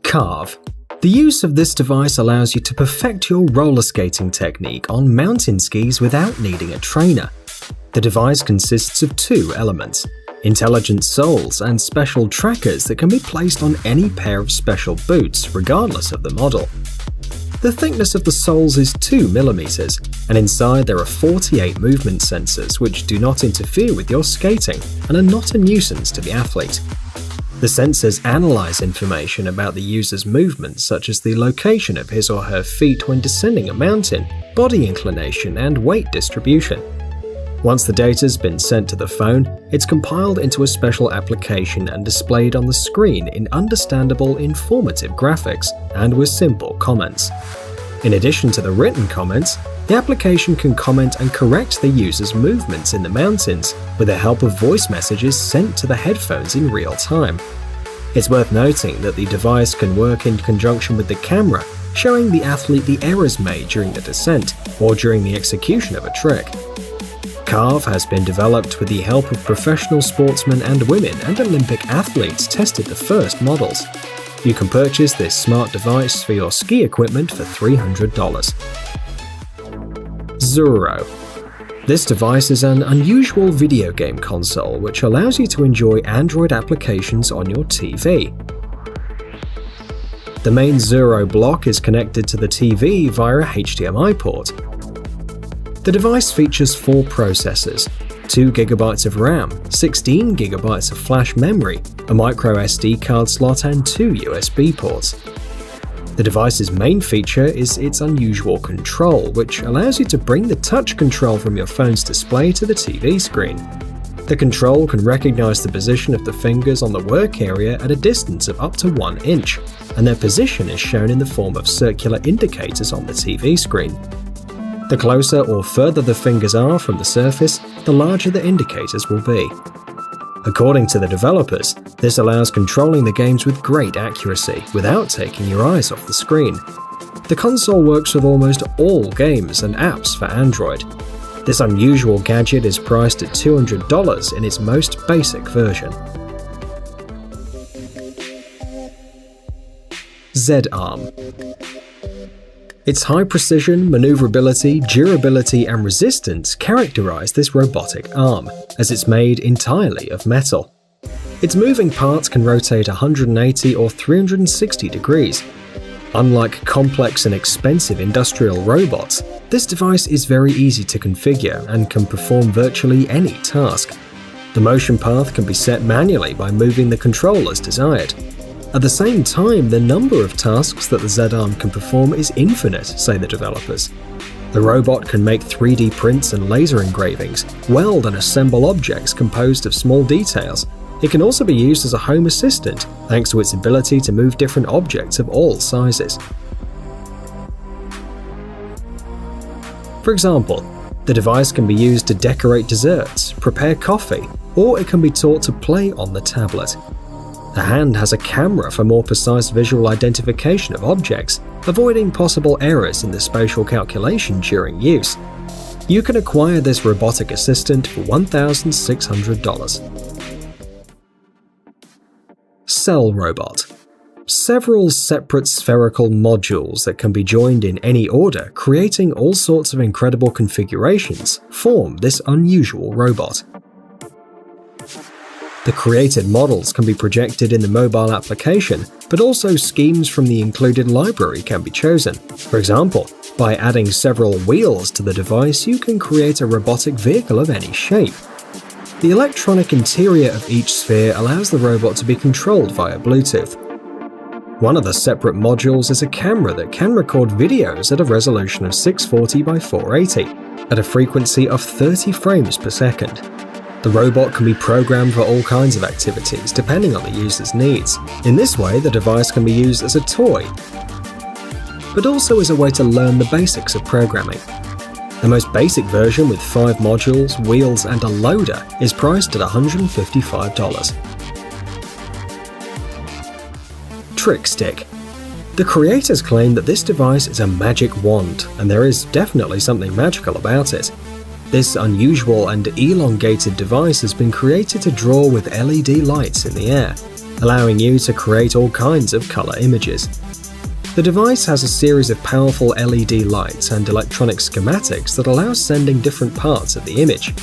CARV. The use of this device allows you to perfect your roller skating technique on mountain skis without needing a trainer. The device consists of two elements: intelligent soles and special trackers that can be placed on any pair of special boots, regardless of the model. The thickness of the soles is 2 mm, and inside there are 48 movement sensors which do not interfere with your skating and are not a nuisance to the athlete. The sensors analyze information about the user's movements, such as the location of his or her feet when descending a mountain, body inclination, and weight distribution. Once the data's been sent to the phone, it's compiled into a special application and displayed on the screen in understandable, informative graphics and with simple comments. In addition to the written comments, the application can comment and correct the user's movements in the mountains with the help of voice messages sent to the headphones in real time. It's worth noting that the device can work in conjunction with the camera, showing the athlete the errors made during the descent or during the execution of a trick. CARV has been developed with the help of professional sportsmen and women, and Olympic athletes tested the first models. You can purchase this smart device for your ski equipment for $300. ZRRO. This device is an unusual video game console which allows you to enjoy Android applications on your TV. The main ZRRO block is connected to the TV via a HDMI port. The device features 4 processors, 2 GB of RAM, 16 GB of flash memory, a micro SD card slot, and 2 USB ports. The device's main feature is its unusual control, which allows you to bring the touch control from your phone's display to the TV screen. The control can recognize the position of the fingers on the work area at a distance of up to 1 inch, and their position is shown in the form of circular indicators on the TV screen. The closer or further the fingers are from the surface, the larger the indicators will be. According to the developers, this allows controlling the games with great accuracy without taking your eyes off the screen. The console works with almost all games and apps for Android. This unusual gadget is priced at $200 in its most basic version. ZRRO. Its high precision, maneuverability, durability, and resistance characterize this robotic arm, as it's made entirely of metal. Its moving parts can rotate 180 or 360 degrees. Unlike complex and expensive industrial robots, this device is very easy to configure and can perform virtually any task. The motion path can be set manually by moving the control as desired. At the same time, the number of tasks that the Z-arm can perform is infinite, say the developers. The robot can make 3D prints and laser engravings, weld and assemble objects composed of small details. It can also be used as a home assistant, thanks to its ability to move different objects of all sizes. For example, the device can be used to decorate desserts, prepare coffee, or it can be taught to play on the tablet. The hand has a camera for more precise visual identification of objects, avoiding possible errors in the spatial calculation during use. You can acquire this robotic assistant for $1,600. Cell Robot. Several separate spherical modules that can be joined in any order, creating all sorts of incredible configurations, form this unusual robot. The created models can be projected in the mobile application, but also schemes from the included library can be chosen. For example, by adding several wheels to the device, you can create a robotic vehicle of any shape. The electronic interior of each sphere allows the robot to be controlled via Bluetooth. One of the separate modules is a camera that can record videos at a resolution of 640 by 480, at a frequency of 30 frames per second. The robot can be programmed for all kinds of activities, depending on the user's needs. In this way, the device can be used as a toy, but also as a way to learn the basics of programming. The most basic version with 5 modules, wheels, and a loader is priced at $155. Trickstick. The creators claim that this device is a magic wand, and there is definitely something magical about it. This unusual and elongated device has been created to draw with LED lights in the air. allowing you to create all kinds of color images. The device has a series of powerful LED lights and electronic schematics that allow sending different parts of the image.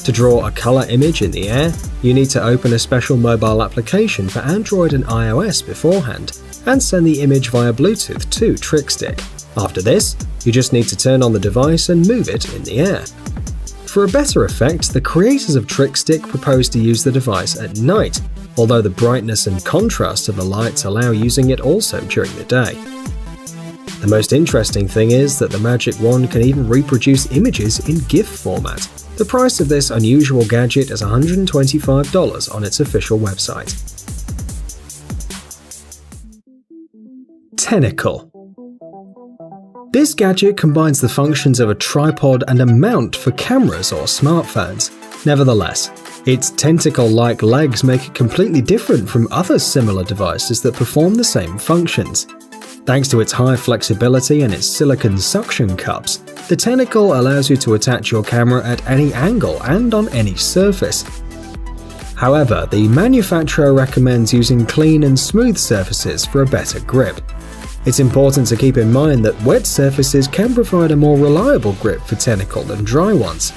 To draw a color image in the air, you need to open a special mobile application for Android and iOS beforehand, and send the image via Bluetooth to Trickstick. After this, you just need to turn on the device and move it in the air. For a better effect, the creators of Trickstick propose to use the device at night, although the brightness and contrast of the lights allow using it also during the day. The most interesting thing is that the Magic Wand can even reproduce images in GIF format. The price of this unusual gadget is $125 on its official website. Tenikle. This gadget combines the functions of a tripod and a mount for cameras or smartphones. Nevertheless, its tentacle-like legs make it completely different from other similar devices that perform the same functions. Thanks to its high flexibility and its silicone suction cups, the Tenikle allows you to attach your camera at any angle and on any surface. However, the manufacturer recommends using clean and smooth surfaces for a better grip. It's important to keep in mind that wet surfaces can provide a more reliable grip for Tenikle than dry ones.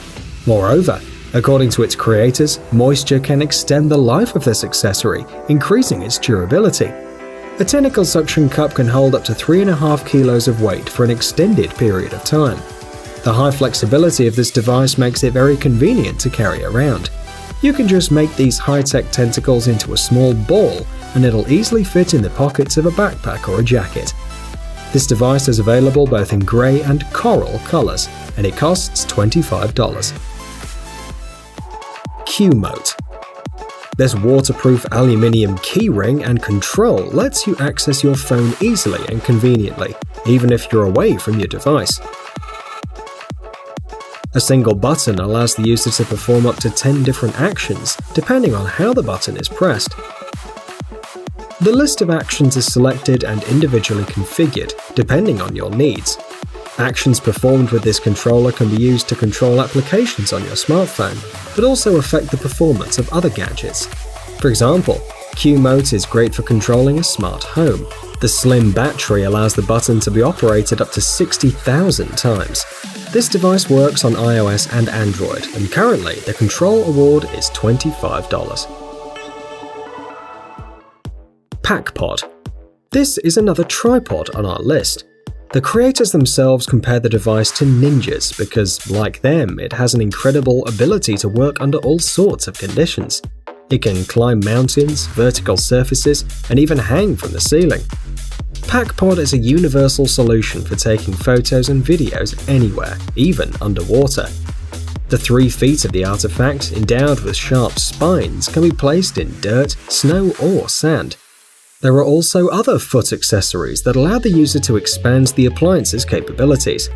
Moreover, according to its creators, moisture can extend the life of this accessory, increasing its durability. A Tenikle suction cup can hold up to 3.5 kilos of weight for an extended period of time. The high flexibility of this device makes it very convenient to carry around. You can just make these high-tech tentacles into a small ball, and it'll easily fit in the pockets of a backpack or a jacket. This device is available both in grey and coral colors, and it costs $25. Qmote. This waterproof aluminium keyring and control lets you access your phone easily and conveniently, even if you're away from your device. A single button allows the user to perform up to 10 different actions, depending on how the button is pressed. The list of actions is selected and individually configured, depending on your needs. Actions performed with this controller can be used to control applications on your smartphone, but also affect the performance of other gadgets. For example, Qmote is great for controlling a smart home. The slim battery allows the button to be operated up to 60,000 times. This device works on iOS and Android, and currently the control award is $25. Pakpod. This is another tripod on our list. The creators themselves compare the device to ninjas because, like them, it has an incredible ability to work under all sorts of conditions. It can climb mountains, vertical surfaces, and even hang from the ceiling. Pakpod is a universal solution for taking photos and videos anywhere, even underwater. The 3 feet of the artifact, endowed with sharp spines, can be placed in dirt, snow, or sand. There are also other foot accessories that allow the user to expand the appliance's capabilities.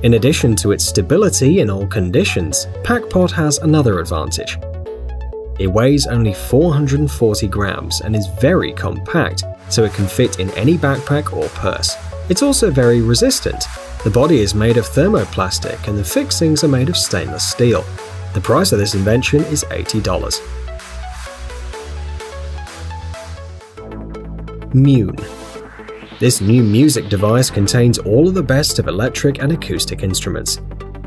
In addition to its stability in all conditions, Pakpod has another advantage. It weighs only 440 grams and is very compact, so it can fit in any backpack or purse. It's also very resistant. The body is made of thermoplastic and the fixings are made of stainless steel. The price of this invention is $80. Mune. This new music device contains all of the best of electric and acoustic instruments.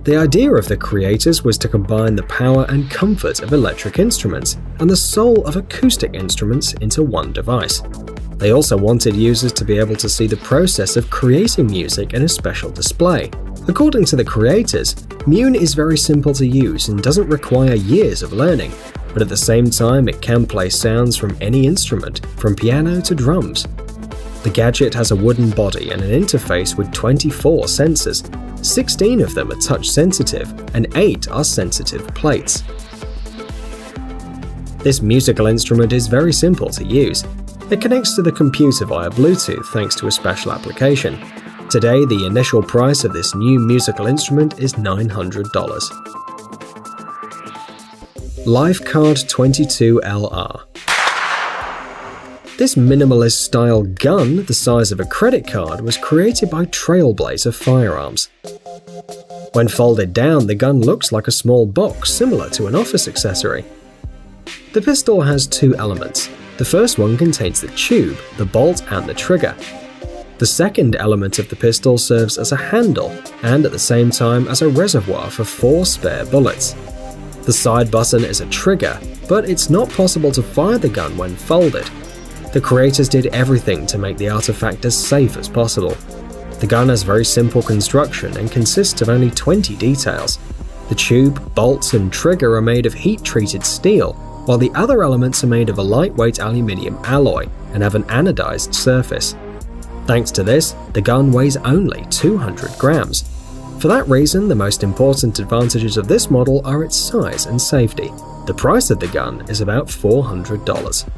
The idea of the creators was to combine the power and comfort of electric instruments and the soul of acoustic instruments into one device. They also wanted users to be able to see the process of creating music in a special display. According to the creators, Mune is very simple to use and doesn't require years of learning, but at the same time it can play sounds from any instrument, from piano to drums. The gadget has a wooden body and an interface with 24 sensors. 16 of them are touch-sensitive, and 8 are sensitive plates. This musical instrument is very simple to use. It connects to the computer via Bluetooth thanks to a special application. Today, the initial price of this new musical instrument is $900. LifeCard 22LR. This minimalist-style gun, the size of a credit card, was created by Trailblazer Firearms. When folded down, the gun looks like a small box similar to an office accessory. The pistol has two elements. The first one contains the tube, the bolt, and the trigger. The second element of the pistol serves as a handle and at the same time as a reservoir for 4 spare bullets. The side button is a trigger, but it's not possible to fire the gun when folded. The creators did everything to make the artifact as safe as possible. The gun has very simple construction and consists of only 20 details. The tube, bolts, and trigger are made of heat-treated steel, while the other elements are made of a lightweight aluminium alloy and have an anodized surface. Thanks to this, the gun weighs only 200 grams. For that reason, the most important advantages of this model are its size and safety. The price of the gun is about $400.